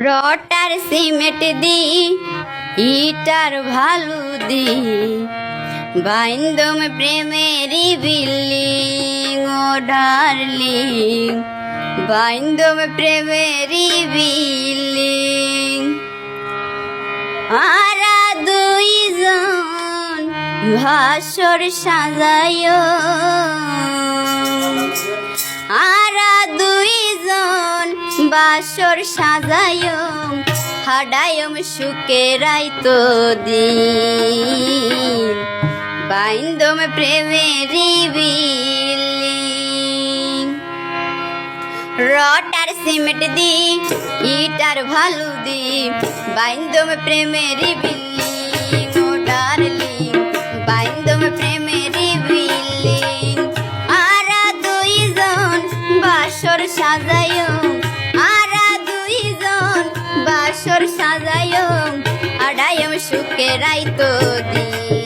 rotor cement দি ইটার value দি বাইন্দম প্রেমেরি building ও darling বাইন্দম প্রেমেরি building আরা দুইজন ভাসর সাজায় আরা দুইজন বাসর সাজায় হাডায়ম সুকেরাই তো দিন বাইন্দম প্রেমেরি বিল্ডিং রটার সিমেন্ট দি ইটার ভালু দি বাইন্দম প্রেমেরি বিল্ডিং ও ডার্লিং বাইন্দম প্রেমেরি বিল্ডিং আরা দুইজন বাসর সাজায় আরা দুইজন বাসর সাজায় আডায়ম সুকেরাই তো দিন